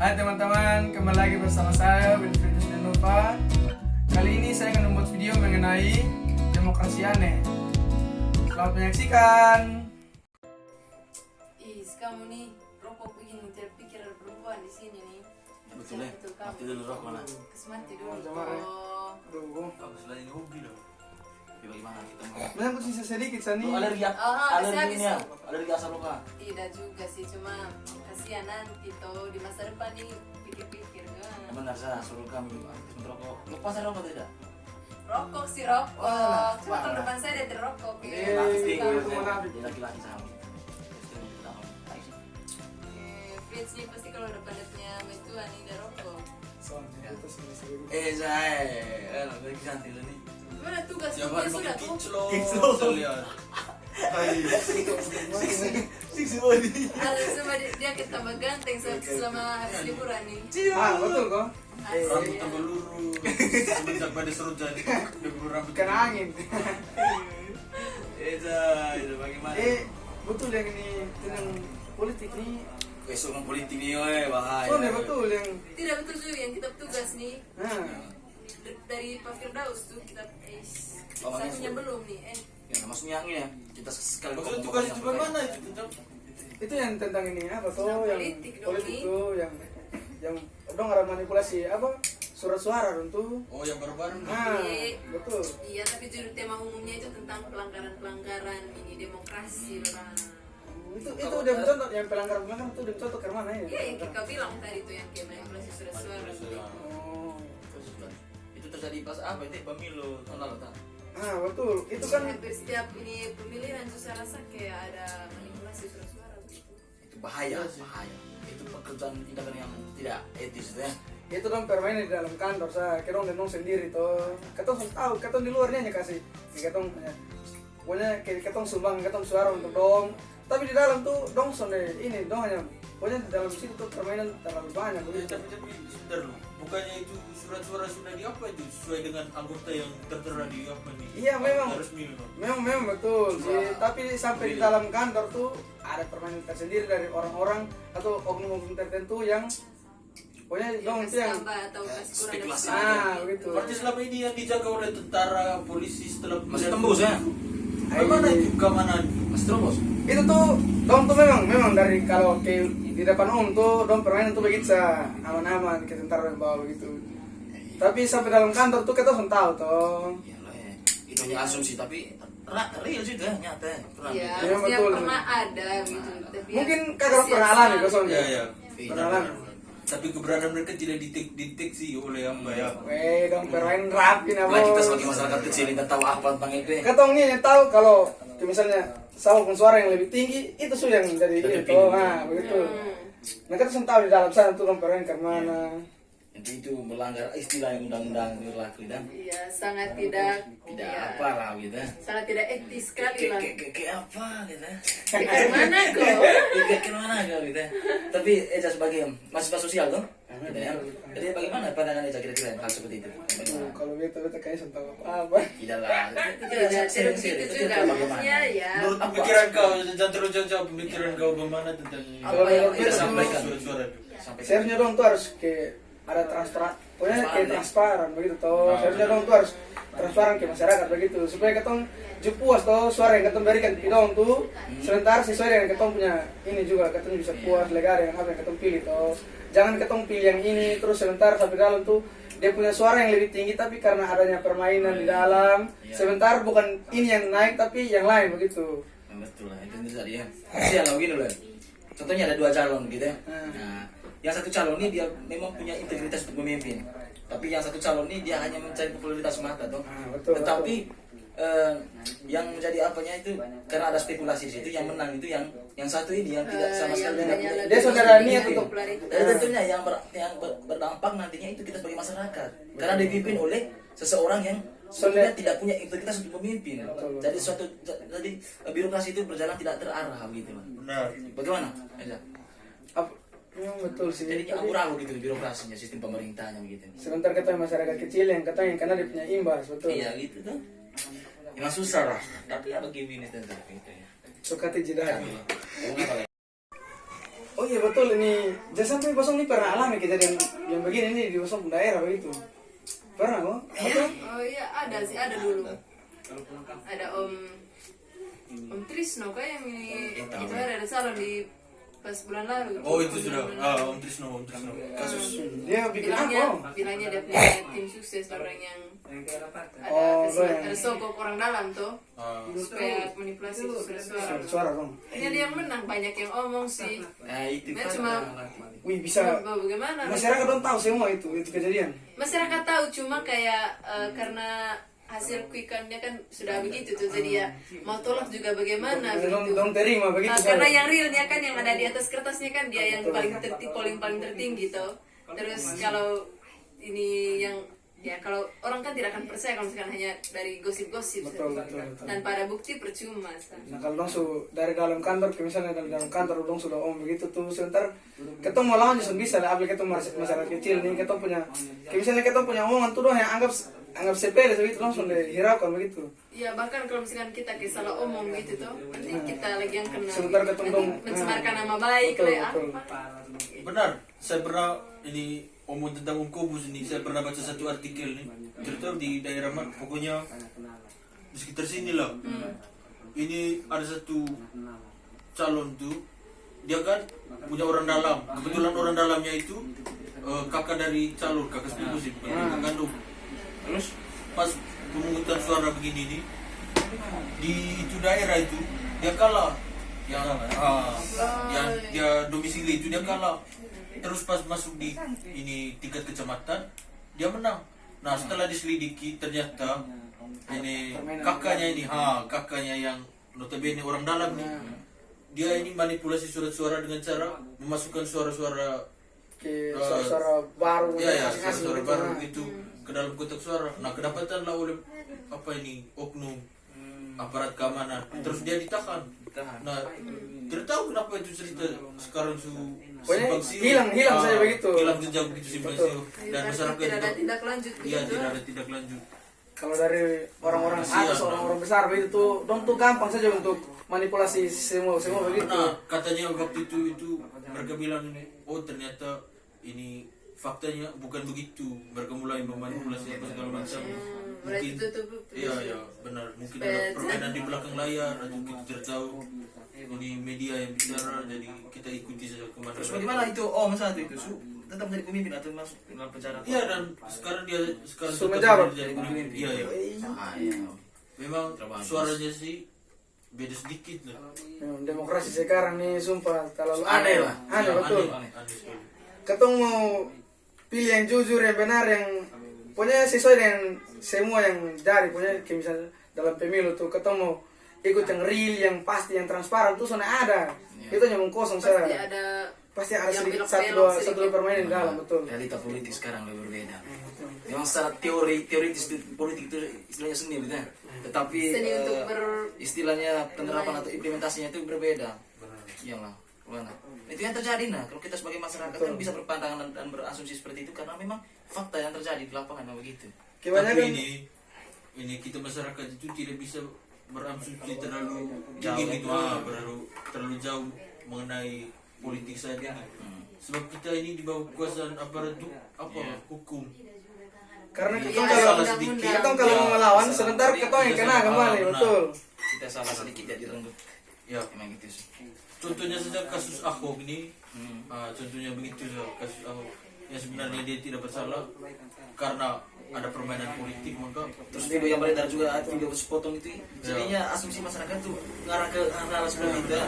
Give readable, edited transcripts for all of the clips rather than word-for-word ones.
Hai teman-teman, kembali lagi bersama saya Wilfriedus Denova. Kali ini saya akan membuat video mengenai demokrasi aneh. Selamat menyaksikan. Kamu nih rokok begini terpikir ada perempuan di sini nih. Betul ya? Mati dulu rokok mana? Mati dulu. Aduh, Bagus lah ini hobi dong. Tapi bagaimana kita mau? aku sisa sedikit Sani. Alergi alerginya, alergi asam luka. Tidak juga sih, cuma kasihan nanti toh di masa depan nih pikir-pikir kan. Benar saya suruh kamu merokok. Lepas saya rokok tidak? Rokok sih rokok. Cuma kalau depan saya dia rokok. Dia laki-laki sama. Fritz nih pasti kalau depan dia punya mentua nih dia rokok. Saya, lagi cantik nih. Gimana tugas dia Jangan sudah pakai tuh? kiclo. Saya lihat. Siksi body. Ada sama dia tambah ganteng selama habis liburan nih. Betul kok. Rambut tambah lurus. Semenjak pada seru jadi rambut Kena angin. Itu bagaimana? Betul yang ini tentang politik nih. Besok politik nih, bahaya. Soalnya betul yang Tidak betul juga yang kita tugas nih. Dari Pak Firdaus tuh kita satunya belum nih. Ya, maksudnya ini ya, kita sekali Maksudnya tugas itu bagaimana itu tentang itu yang tentang ini apa tuh Tentang yang politik dong, politik nih. tuh yang dong ada manipulasi apa surat suara untuk oh yang baru-baru betul Iya, tapi judul tema umumnya itu tentang pelanggaran-pelanggaran ini demokrasi orang. itu udah mencontoh yang pelanggaran itu udah mencontoh ke mana ya? Iya, yang kita bilang tadi tuh yang kayak manipulasi surat-suara. Oh. itu terjadi pas apa itu pemilu tahun lalu tak? Betul itu kan Hampir setiap ini pemilihan tuh saya rasa kayak ada manipulasi surat-suara begitu. Itu bahaya. Itu pekerjaan tindakan yang tidak etis itu ya. itu dong permainan di dalam kantor saya kita dong sendiri tuh ketong tahu ketong di luarnya aja kasih ketong pokoknya ketong sumbang ketong suara untuk dong tapi di dalam tuh dong sonde ini dong hanya pokoknya di dalam situ tuh permainan terlalu banyak begitu. tapi sebentar loh, bukannya itu surat suara sudah di apa itu sesuai dengan anggota yang tertera di apa nih? Iya, memang. Resmi Memang betul sih, tapi sampai di dalam kantor tuh ada permainan tersendiri dari orang-orang atau oknum-oknum tertentu yang pokoknya dong itu yang tambah atau kasih kurang spekulasi. begitu. Berarti selama ini yang dijaga oleh tentara, polisi setelah Masih tembus ya? Bagaimana itu keamanan? Masih terobos? Itu tuh dong tuh memang dari kalau ke di depan umum tuh dong permainan tuh begitu aman-aman ke tentara yang bawa begitu. Tapi sampai dalam kantor tuh kita sudah tahu toh. Iyalah ya. Itu hanya asumsi tapi real sih itu ya, nyata. Pernah. Iya, Iya, maksudnya betul. pernah ada gitu. Tapi Mungkin ya, kagak pernah alami Ya kosongnya. ya. Pernah. Tapi keberadaan mereka tidak dideteksi oleh apa ya? Dong permainan rapi Nah, nabo. kita sebagai masyarakat kecil kita tahu apa tentang itu ya. Ketong nih yang tahu kalau misalnya sama suara yang lebih tinggi itu sudah yang dari Lebih itu, tinggi. begitu. Nah kita sudah tahu di dalam sana tuh dong permainan kemana. Itu melanggar istilah yang undang-undang berlaku dan iya sangat tidak apa lah gitu. sangat tidak etis sekali lah. Kayak apa gitu. Kayak mana kok? Kayak mana gitu. Tapi Eja sebagai mahasiswa sosial tuh. Gitu ya. Jadi bagaimana pandangan Eja kira-kira hal seperti itu? Bagaimana? Kalau beta kayaknya sudah tahu apa. Tidak lah. Tidak begitu juga maksudnya ya. Menurut pemikiran kau, jangan terus jauh pemikiran kau bagaimana tentang Kalau yang menurut kita beta tuh sampaikan surat-surat? sampai seharusnya dong tuh harus ada transparan, pokoknya kayak transparan begitu toh. Seharusnya dong tuh harus transparan ke masyarakat begitu supaya ketong puas toh suara yang ketong berikan di dong tuh sementara sesuai dengan ketong punya ini juga ketong bisa puas lega dengan apa yang ketong pilih toh. Jangan ketong pilih yang ini terus sebentar sampai dalam tuh dia punya suara yang lebih tinggi tapi karena adanya permainan di dalam sebentar bukan ini yang naik tapi yang lain begitu. betul lah itu tadi ya. Sial lah begini loh. Contohnya ada dua calon gitu ya. Nah, yang satu calon ini dia memang punya integritas untuk memimpin. Tapi yang satu calon ini dia hanya mencari popularitas semata tuh. Betul, Tetapi yang menjadi apanya itu karena ada spekulasi di situ yang menang itu yang satu ini yang tidak sama sekali tidak punya. Dia saudara niat untuk Dan tentunya yang berdampak nantinya itu kita sebagai masyarakat. Karena dipimpin oleh seseorang yang sebenarnya tidak punya integritas untuk memimpin. Jadi jadi birokrasi itu berjalan tidak terarah gitu. Benar. Bagaimana? Memang betul sih. Jadi amburadul gitu birokrasinya, sistem pemerintahnya begitu. Sebentar kita masyarakat kecil yang katanya karena dia punya imbas betul. Iya gitu tuh. Emang susah lah. Tapi apa gini tentu gitu ya. Suka tidak. Oh iya betul, ini jangan sampai Bosong ini pernah alami kejadian yang begini nih di Bosong daerah begitu. Pernah kok? Apa? Oh iya ada sih, ada dulu. Ada Om Trisno kayak yang ini itu ada salon di pas bulan lalu. Oh itu sudah Om Trisno kasus. Dia bikin apa? Bilangnya dia punya tim sukses orang yang ada sokok orang dalam tuh supaya manipulasi Suara dong. ini dia yang menang, banyak yang omong sih. Itu Nah, cuma Wih bisa. bagaimana Masyarakat dong tahu semua itu kejadian. masyarakat tahu, cuma kayak karena hasil quick-count-nya kan sudah begitu tuh, jadi ya mau tolak juga bagaimana begitu. Dong terima begitu. Karena yang realnya kan yang ada di atas kertasnya kan dia yang paling tertinggi tuh. Terus kalau ini yang ya kalau orang kan tidak akan percaya kalau misalkan hanya dari gosip-gosip. Betul. Tanpa ada bukti percuma. Nah kalau dong dari dalam kantor, misalnya dari dalam kantor dong sudah begitu tuh sebentar kita mau lawan justru bisa lah, apalagi kita masyarakat kecil nih kita punya, misalnya kita punya omongan tuh dong yang anggap sepele begitu langsung dihiraukan begitu. Ya bahkan kalau misalkan kita salah omong gitu tuh, nanti kita lagi yang kena. Sebentar ketemu dong. Mencemarkan nama baik Betul, lah betul. apa. Benar, saya pernah ini omong tentang Om Kobus ini, saya pernah baca satu artikel nih, cerita di daerah mana, pokoknya di sekitar sini lah. Ini ada satu calon tuh, dia kan punya orang dalam, kebetulan orang dalamnya itu kakak dari calon, kakak sepupu sih, kakak kandung. Terus pas pemungutan suara begini nih, di itu daerah itu dia kalah, yang dia domisili itu dia kalah. Terus pas masuk di ini tingkat kecamatan dia menang. Nah setelah diselidiki ternyata ini kakaknya yang notabene orang dalam nih, dia ini manipulasi surat suara dengan cara memasukkan suara-suara Suara baru. suara baru itu ke dalam kotak suara. Nah kedapatanlah oleh oknum aparat keamanan. Terus dia ditahan. Nah tidak tahu kenapa itu cerita sekarang simpang siur. Hilang saja begitu. Hilang jejak begitu simpang siur. Dan masyarakat tidak ada juga tindak lanjut iya begitu. tidak ada tindak lanjut. Kalau dari orang-orang Kasihan, atas, orang-orang besar begitu tuh dong tuh gampang saja untuk manipulasi semua begitu. Nah katanya waktu itu mereka bilang ini, oh ternyata ini faktanya bukan begitu. Mereka mulai memanipulasi apa segala macam. Mungkin iya benar, mungkin ada permainan di belakang layar atau kita tidak tahu. Ini media yang bicara, jadi kita ikuti saja kemana. Terus bagaimana itu Om satu itu tetap menjadi pemimpin atau masuk dalam penjara? Iya, dan sekarang dia Sudah tetap menjabat. menjadi pemimpin. Iya. Memang suaranya sih beda sedikit lah. Demokrasi sekarang nih sumpah terlalu Aneh lah. Aneh betul. Aneh sekali. Ketemu mau pilih yang jujur, yang benar, yang pokoknya sesuai dengan semua yang dari punya, misalnya dalam pemilu tuh ketemu ikut yang real, yang pasti, yang transparan tuh sana ada. Itu hanya kosong saya. Pasti ada sedikit satu dua permainan di dalam, betul. Realita politik sekarang lebih berbeda. Memang secara teoritis politik itu istilahnya seni betul. Tetapi Seni untuk istilahnya penerapan atau implementasinya itu berbeda. Iyalah, mana? Itu yang terjadi. Nah, kalau kita sebagai masyarakat kan bisa berpandangan dan berasumsi seperti itu karena memang fakta yang terjadi di lapangan begitu. Tapi ini kita masyarakat itu tidak bisa berasumsi terlalu tinggi gitu, terlalu jauh mengenai politik saat ini. Sebab kita ini di bawah kekuasaan aparat hukum. Karena Iya, kita kalau mau melawan sebentar kita yang kena kembali, betul. Kita salah sedikit ya direnggut. Ya, Memang gitu sih. contohnya saja kasus Ahok ini, contohnya begitu kasus Ahok. Yang sebenarnya dia tidak bersalah karena ada permainan politik, maka Terus video yang beredar juga video sepotong itu jadinya asumsi masyarakat tuh ngarah ke arah seperti itu.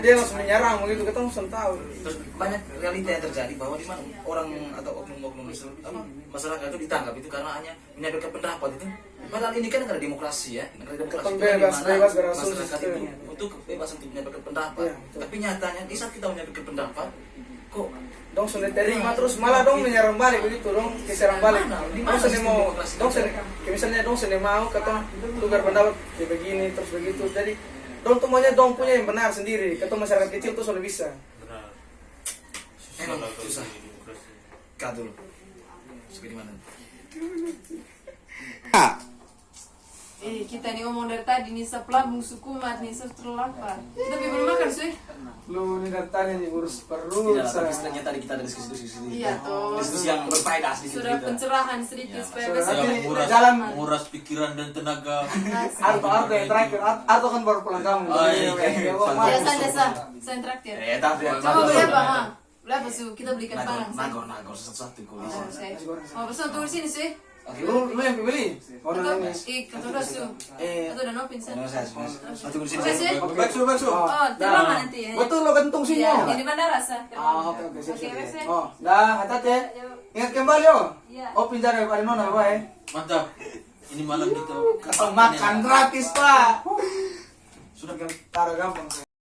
Dia langsung menyerang begitu, kita langsung tahu. Terus banyak realita yang terjadi bahwa di mana orang atau oknum-oknum masyarakat itu ditangkap itu karena hanya menyampaikan pendapat itu. Padahal ini kan negara demokrasi ya, negara demokrasi itu Bebas di mana berasumsi masyarakat itu. itu untuk bebas untuk menyampaikan pendapat. Ya, betul. Tapi nyatanya di saat kita menyampaikan pendapat kok Dong sudah terima terus malah dong menyerang balik begitu, dong diserang balik. Dong sudah mau, misalnya dong sudah mau ketong tuh berpendapat ya begini terus begitu. Jadi dong tuh maunya dong punya yang benar sendiri. Ketong masyarakat kecil tuh sudah bisa. benar. Emang kalau susah. di demokrasi. cut dulu. Segini mana? Kita nih ngomong dari tadi nih sepelambung sukumat nih terlapar. Tapi belum makan sih. Lu ini dari tadi nih urus perut. Tidak, tapi saya. setidaknya tadi kita ada diskusi-diskusi. Iya, toh. Diskusi yang berfaedah sedikit Sudah gitu. pencerahan sedikit supaya Sudah, besok nanti Yang jalan. nguras pikiran dan tenaga. Arto yang terakhir. Arto kan baru pulang kamu. Oh, iya. biasanya saya yang traktir. Tapi Coba beli apa? Ha? Beli apa sih? Kita belikan padang. Sih. nagor satu-satu kok bisa. Oh, saya. Oh, pesan tunggu di sini sih. Lu yang beli? Orang ini. Kata udah su. Atau udah nopin sih. Satu di sini. Oke sih. Bakso, bakso. Oh, terlama nanti ya. Betul lo kentung sini. Iya, di bandara sah. Oke, sip. Oke, wes, ya. Oh, dah, hati-hati ya. Ingat kembali oh. Iya. Oh, pindah dari Pak Nona, Pak ya. Mantap. Ini malam kita Makan gratis, Pak. Sudah taruh gampang.